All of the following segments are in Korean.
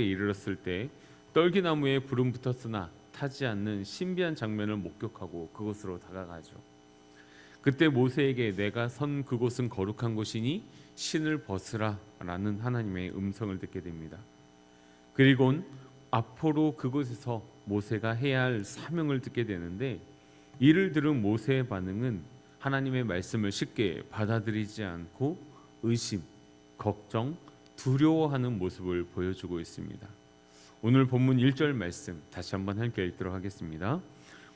이르렀을 때 떨기나무에 불은 붙었으나 타지 않는 신비한 장면을 목격하고 그곳으로 다가가죠. 그때 모세에게 내가 선 그곳은 거룩한 곳이니 신을 벗으라 라는 하나님의 음성을 듣게 됩니다. 그리곤 앞으로 그곳에서 모세가 해야 할 사명을 듣게 되는데, 이를 들은 모세의 반응은 하나님의 말씀을 쉽게 받아들이지 않고 의심, 걱정, 두려워하는 모습을 보여주고 있습니다. 오늘 본문 1절 말씀 다시 한번 함께 읽도록 하겠습니다.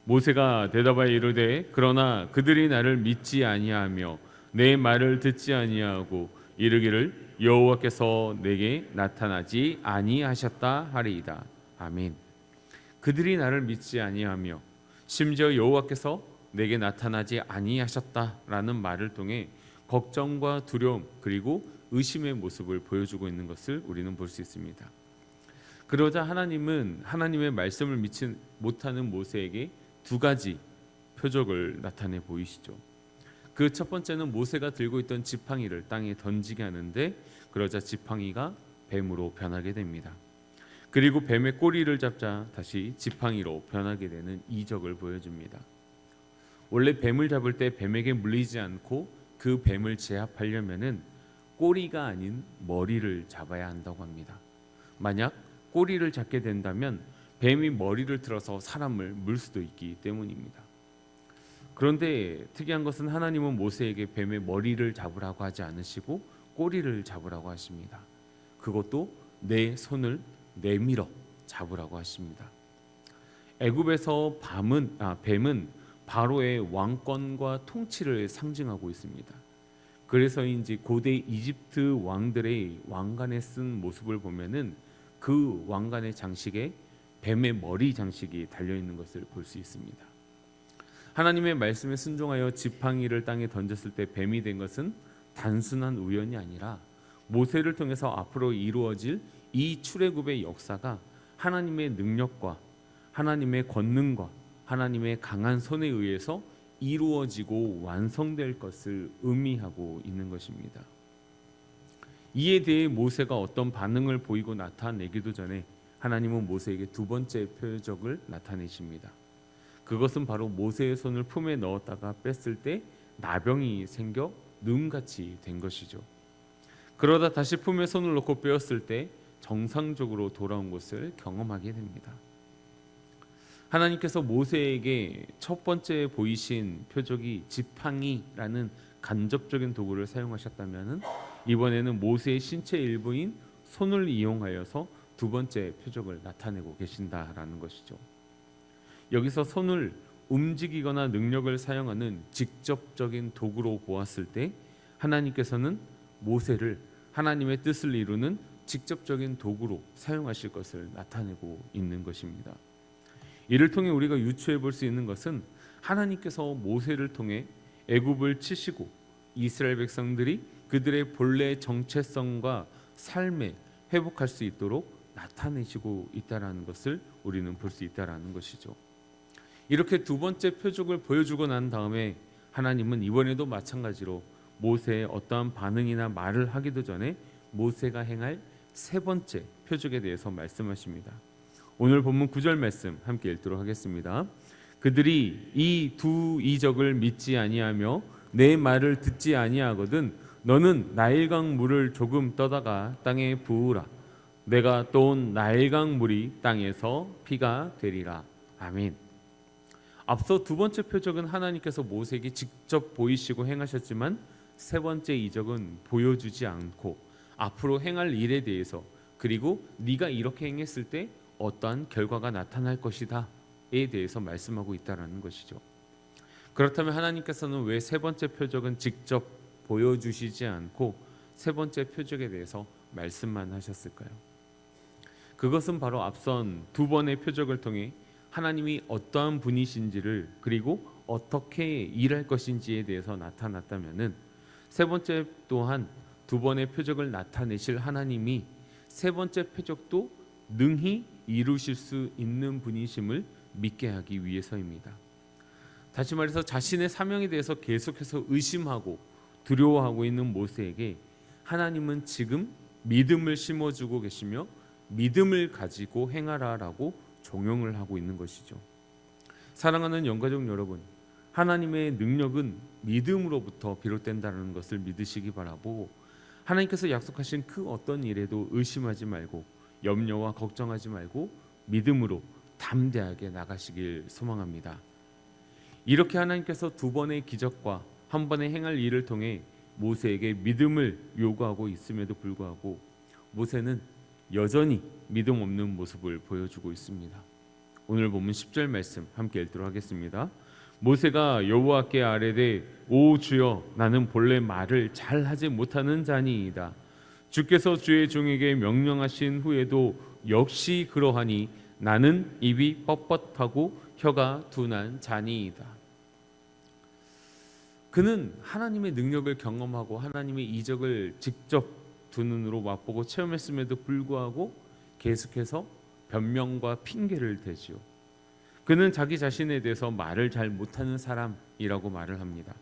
모세가 대답하여 이르되 그러나 그들이 나를 믿지 아니하며 내 말을 듣지 아니하고 이르기를 여호와께서 내게 나타나지 아니하셨다 하리이다. 아멘. 그들이 나를 믿지 아니하며 심지어 여호와께서 내게 나타나지 아니하셨다라는 말을 통해 걱정과 두려움 그리고 의심의 모습을 보여주고 있는 것을 우리는 볼 수 있습니다. 그러자 하나님은 하나님의 말씀을 믿지 못하는 모세에게 두 가지 표적을 나타내 보이시죠. 그 첫 번째는 모세가 들고 있던 지팡이를 땅에 던지게 하는데, 그러자 지팡이가 뱀으로 변하게 됩니다. 그리고 뱀의 꼬리를 잡자 다시 지팡이로 변하게 되는 이적을 보여줍니다. 원래 뱀을 잡을 때 뱀에게 물리지 않고 그 뱀을 제압하려면은 꼬리가 아닌 머리를 잡아야 한다고 합니다. 만약 꼬리를 잡게 된다면 뱀이 머리를 틀어서 사람을 물 수도 있기 때문입니다. 그런데 특이한 것은 하나님은 모세에게 뱀의 머리를 잡으라고 하지 않으시고 꼬리를 잡으라고 하십니다. 그것도 내 손을 내밀어 잡으라고 하십니다. 애굽에서 뱀은 바로의 왕권과 통치를 상징하고 있습니다. 그래서인지 고대 이집트 왕들의 왕관에 쓴 모습을 보면은 그 왕관의 장식에 뱀의 머리 장식이 달려 있는 것을 볼 수 있습니다. 하나님의 말씀에 순종하여 지팡이를 땅에 던졌을 때 뱀이 된 것은 단순한 우연이 아니라 모세를 통해서 앞으로 이루어질 이 출애굽의 역사가 하나님의 능력과 하나님의 권능과 하나님의 강한 손에 의해서 이루어지고 완성될 것을 의미하고 있는 것입니다. 이에 대해 모세가 어떤 반응을 보이고 나타내기도 전에 하나님은 모세에게 두 번째 표적을 나타내십니다. 그것은 바로 모세의 손을 품에 넣었다가 뺐을 때 나병이 생겨 눈같이 된 것이죠. 그러다 다시 품에 손을 넣고 빼었을 때 정상적으로 돌아온 것을 경험하게 됩니다. 하나님께서 모세에게 첫 번째 보이신 표적이 지팡이라는 간접적인 도구를 사용하셨다면, 이번에는 모세의 신체 일부인 손을 이용하여서 두 번째 표적을 나타내고 계신다라는 것이죠. 여기서 손을 움직이거나 능력을 사용하는 직접적인 도구로 보았을 때 하나님께서는 모세를 하나님의 뜻을 이루는 직접적인 도구로 사용하실 것을 나타내고 있는 것입니다. 이를 통해 우리가 유추해 볼 수 있는 것은 하나님께서 모세를 통해 애굽을 치시고 이스라엘 백성들이 그들의 본래 정체성과 삶에 회복할 수 있도록 나타내시고 있다라는 것을 우리는 볼 수 있다라는 것이죠. 이렇게 두 번째 표적을 보여주고 난 다음에 하나님은 이번에도 마찬가지로 모세의 어떠한 반응이나 말을 하기도 전에 모세가 행할 세 번째 표적에 대해서 말씀하십니다. 오늘 본문 9절 말씀 함께 읽도록 하겠습니다. 그들이 이 두 이적을 믿지 아니하며 내 말을 듣지 아니하거든 너는 나일강 물을 조금 떠다가 땅에 부으라. 내가 떠온 나일강 물이 땅에서 피가 되리라. 아멘. 앞서 두 번째 표적은 하나님께서 모세에게 직접 보이시고 행하셨지만, 세 번째 이적은 보여주지 않고 앞으로 행할 일에 대해서, 그리고 네가 이렇게 행했을 때 어떠한 결과가 나타날 것이다에 대해서 말씀하고 있다는 것이죠. 그렇다면 하나님께서는 왜 세 번째 표적은 직접 보여주시지 않고 세 번째 표적에 대해서 말씀만 하셨을까요? 그것은 바로 앞선 두 번의 표적을 통해 하나님이 어떠한 분이신지를, 그리고 어떻게 일할 것인지에 대해서 나타났다면은, 세 번째 또한 두 번의 표적을 나타내실 하나님이 세 번째 표적도 능히 이루실 수 있는 분이심을 믿게 하기 위해서입니다. 다시 말해서 자신의 사명에 대해서 계속해서 의심하고 두려워하고 있는 모세에게 하나님은 지금 믿음을 심어주고 계시며 믿음을 가지고 행하라라고 종용을 하고 있는 것이죠. 사랑하는 영가족 여러분, 하나님의 능력은 믿음으로부터 비롯된다는 것을 믿으시기 바라고, 하나님께서 약속하신 그 어떤 일에도 의심하지 말고 염려와 걱정하지 말고 믿음으로 담대하게 나가시길 소망합니다. 이렇게 하나님께서 두 번의 기적과 한 번의 행할 일을 통해 모세에게 믿음을 요구하고 있음에도 불구하고 모세는 여전히 믿음 없는 모습을 보여주고 있습니다. 오늘 본문 10절 말씀 함께 읽도록 하겠습니다. 모세가 여호와께 아뢰되 오 주여 나는 본래 말을 잘하지 못하는 자니이다. 주께서 주의 종에게 명령하신 후에도 역시 그러하니 나는 입이 뻣뻣하고 혀가 둔한 자니이다. 그는 하나님의 능력을 경험하고 하나님의 이적을 직접 두 눈으로 맛보고 체험했음에도 불구하고 계속해서 변명과 핑계를 대지요. 그는 자기 자신에 대해서 말을 잘 못하는 사람이라고 말을 합니다.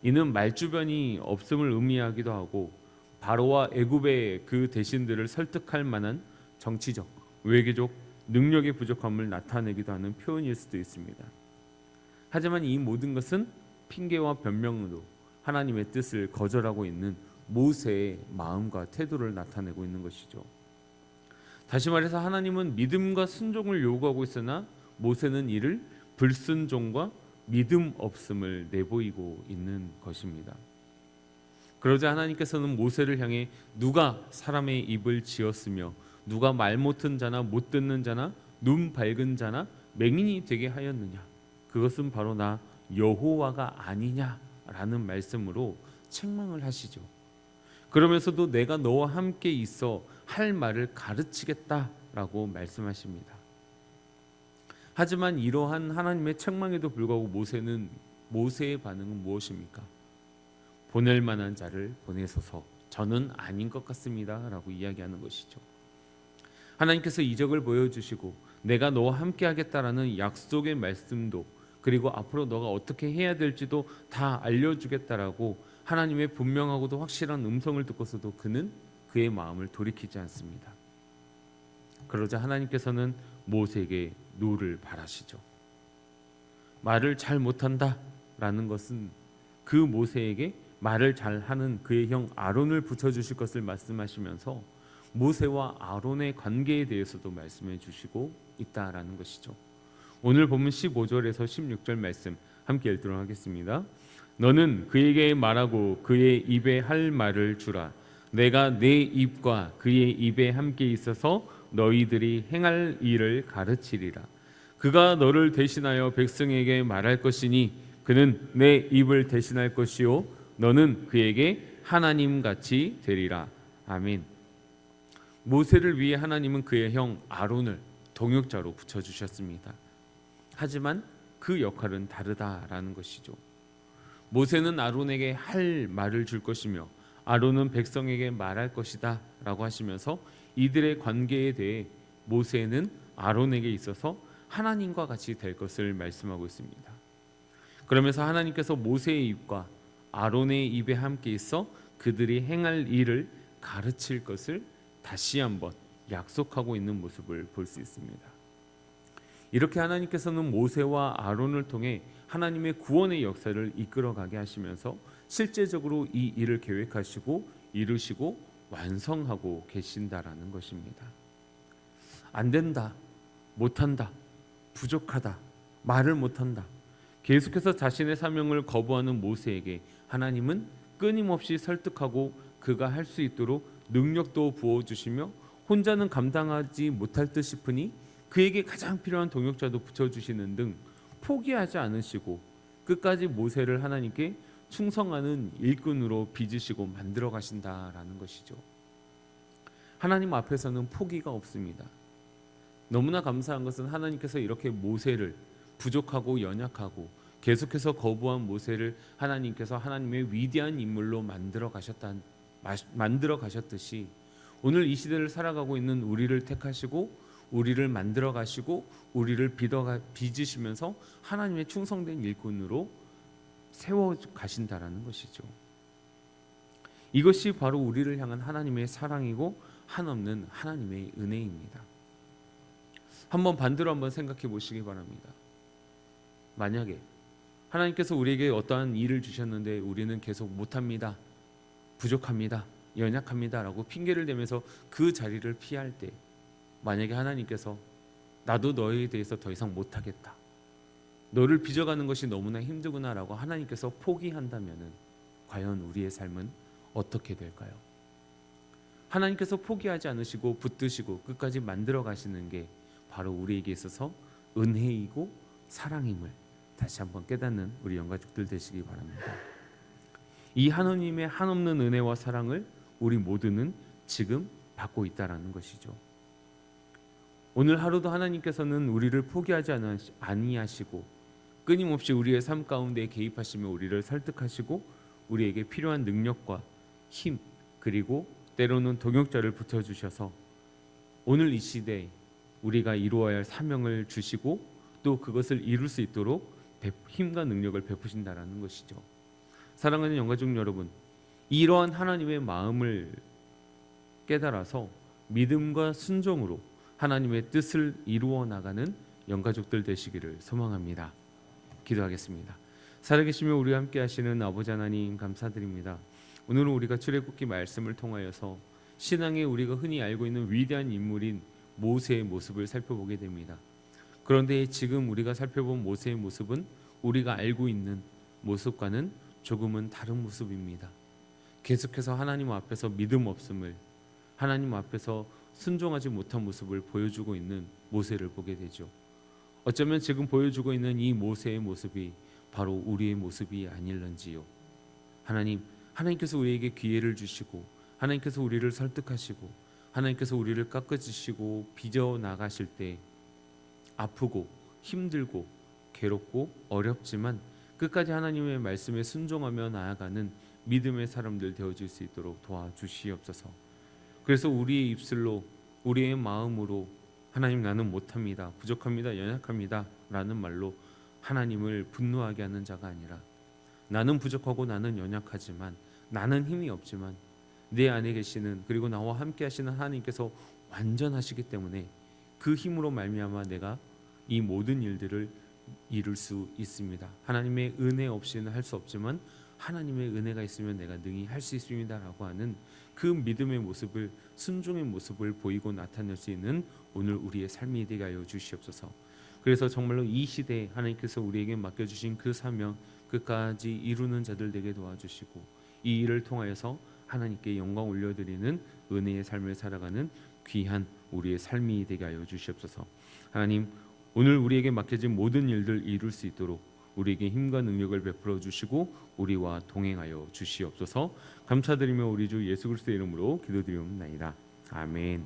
이는 말주변이 없음을 의미하기도 하고 바로와 애굽의 그 대신들을 설득할 만한 정치적, 외교적 능력의 부족함을 나타내기도 하는 표현일 수도 있습니다. 하지만 이 모든 것은 핑계와 변명으로 하나님의 뜻을 거절하고 있는 모세의 마음과 태도를 나타내고 있는 것이죠. 다시 말해서 하나님은 믿음과 순종을 요구하고 있으나 모세는 이를 불순종과 믿음 없음을 내보이고 있는 것입니다. 그러자 하나님께서는 모세를 향해 누가 사람의 입을 지었으며 누가 말 못한 자나 못 듣는 자나 눈 밝은 자나 맹인이 되게 하였느냐, 그것은 바로 나 여호와가 아니냐라는 말씀으로 책망을 하시죠. 그러면서도 내가 너와 함께 있어 할 말을 가르치겠다라고 말씀하십니다. 하지만 이러한 하나님의 책망에도 불구하고 모세의 반응은 무엇입니까? 보낼 만한 자를 보내소서, 저는 아닌 것 같습니다 라고 이야기하는 것이죠. 하나님께서 이적을 보여주시고 내가 너와 함께 하겠다라는 약속의 말씀도, 그리고 앞으로 너가 어떻게 해야 될지도 다 알려주겠다라고 하나님의 분명하고도 확실한 음성을 듣고서도 그는 그의 마음을 돌이키지 않습니다. 그러자 하나님께서는 모세에게 노를 바라시죠. 말을 잘 못한다라는 것은 그 모세에게 말을 잘하는 그의 형 아론을 붙여주실 것을 말씀하시면서 모세와 아론의 관계에 대해서도 말씀해 주시고 있다라는 것이죠. 오늘 본문 15절에서 16절 말씀 함께 읽도록 하겠습니다. 너는 그에게 말하고 그의 입에 할 말을 주라. 내가 내 입과 그의 입에 함께 있어서 너희들이 행할 일을 가르치리라. 그가 너를 대신하여 백성에게 말할 것이니 그는 내 입을 대신할 것이요 너는 그에게 하나님같이 되리라. 아멘. 모세를 위해 하나님은 그의 형 아론을 동역자로 붙여주셨습니다. 하지만 그 역할은 다르다라는 것이죠. 모세는 아론에게 할 말을 줄 것이며 아론은 백성에게 말할 것이다 라고 하시면서 이들의 관계에 대해 모세는 아론에게 있어서 하나님과 같이 될 것을 말씀하고 있습니다. 그러면서 하나님께서 모세의 입과 아론의 입에 함께 있어 그들이 행할 일을 가르칠 것을 다시 한번 약속하고 있는 모습을 볼 수 있습니다. 이렇게 하나님께서는 모세와 아론을 통해 하나님의 구원의 역사를 이끌어가게 하시면서 실제적으로 이 일을 계획하시고 이루시고 완성하고 계신다라는 것입니다. 안 된다, 못한다, 부족하다, 말을 못한다, 계속해서 자신의 사명을 거부하는 모세에게 하나님은 끊임없이 설득하고 그가 할 수 있도록 능력도 부어주시며 혼자는 감당하지 못할 듯 싶으니 그에게 가장 필요한 동역자도 붙여주시는 등 포기하지 않으시고 끝까지 모세를 하나님께 충성하는 일꾼으로 빚으시고 만들어 가신다라는 것이죠. 하나님 앞에서는 포기가 없습니다. 너무나 감사한 것은 하나님께서 이렇게 모세를 부족하고 연약하고 계속해서 거부한 모세를 하나님께서 하나님의 위대한 인물로 만들어 가셨듯이 오늘 이 시대를 살아가고 있는 우리를 택하시고 우리를 만들어 가시고 우리를 빚으시면서 하나님의 충성된 일꾼으로 세워 가신다라는 것이죠. 이것이 바로 우리를 향한 하나님의 사랑이고 한없는 하나님의 은혜입니다. 한번 반대로 한번 생각해 보시기 바랍니다. 만약에 하나님께서 우리에게 어떠한 일을 주셨는데 우리는 계속 못합니다, 부족합니다, 연약합니다 라고 핑계를 대면서 그 자리를 피할 때, 만약에 하나님께서 나도 너에 대해서 더 이상 못하겠다, 너를 빚어가는 것이 너무나 힘들구나 라고 하나님께서 포기한다면 과연 우리의 삶은 어떻게 될까요? 하나님께서 포기하지 않으시고 붙드시고 끝까지 만들어 가시는 게 바로 우리에게 있어서 은혜이고 사랑임을 다시 한번 깨닫는 우리 영가족들 되시기 바랍니다. 이 하나님의 한없는 은혜와 사랑을 우리 모두는 지금 받고 있다라는 것이죠. 오늘 하루도 하나님께서는 우리를 포기하지 아니하시고 끊임없이 우리의 삶 가운데 개입하시며 우리를 설득하시고 우리에게 필요한 능력과 힘, 그리고 때로는 동역자를 붙여주셔서 오늘 이 시대에 우리가 이루어야 할 사명을 주시고 또 그것을 이룰 수 있도록 힘과 능력을 베푸신다라는 것이죠. 사랑하는 영가족 여러분, 이러한 하나님의 마음을 깨달아서 믿음과 순종으로 하나님의 뜻을 이루어 나가는 영가족들 되시기를 소망합니다. 기도하겠습니다. 살아계시며 우리와 함께 하시는 아버지 하나님 감사드립니다. 오늘은 우리가 출애굽기 말씀을 통하여서 신앙에 우리가 흔히 알고 있는 위대한 인물인 모세의 모습을 살펴보게 됩니다. 그런데 지금 우리가 살펴본 모세의 모습은 우리가 알고 있는 모습과는 조금은 다른 모습입니다. 계속해서 하나님 앞에서 믿음 없음을, 하나님 앞에서 순종하지 못한 모습을 보여주고 있는 모세를 보게 되죠. 어쩌면 지금 보여주고 있는 이 모세의 모습이 바로 우리의 모습이 아닐런지요. 하나님께서 우리에게 기회를 주시고 하나님께서 우리를 설득하시고 하나님께서 우리를 깎아주시고 빚어 나가실 때 아프고 힘들고 괴롭고 어렵지만 끝까지 하나님의 말씀에 순종하며 나아가는 믿음의 사람들 되어질 수 있도록 도와주시옵소서. 그래서 우리의 입술로, 우리의 마음으로 하나님 나는 못합니다, 부족합니다, 연약합니다 라는 말로 하나님을 분노하게 하는 자가 아니라 나는 부족하고 나는 연약하지만 나는 힘이 없지만 내 안에 계시는, 그리고 나와 함께 하시는 하나님께서 완전하시기 때문에 그 힘으로 말미암아 내가 이 모든 일들을 이룰 수 있습니다. 하나님의 은혜 없이는 할 수 없지만 하나님의 은혜가 있으면 내가 능히 할 수 있습니다 라고 하는 그 믿음의 모습을, 순종의 모습을 보이고 나타낼 수 있는 오늘 우리의 삶이 되게 하여 주시옵소서. 그래서 정말로 이 시대에 하나님께서 우리에게 맡겨주신 그 사명 끝까지 이루는 자들 되게 도와주시고 이 일을 통하여서 하나님께 영광 올려드리는 은혜의 삶을 살아가는 귀한 우리의 삶이 되게 하여 주시옵소서. 하나님, 오늘 우리에게 맡겨진 모든 일들 이룰 수 있도록 우리에게 힘과 능력을 베풀어 주시고 우리와 동행하여 주시옵소서. 감사드리며 우리 주 예수 그리스도의 이름으로 기도드리옵나이다. 아멘.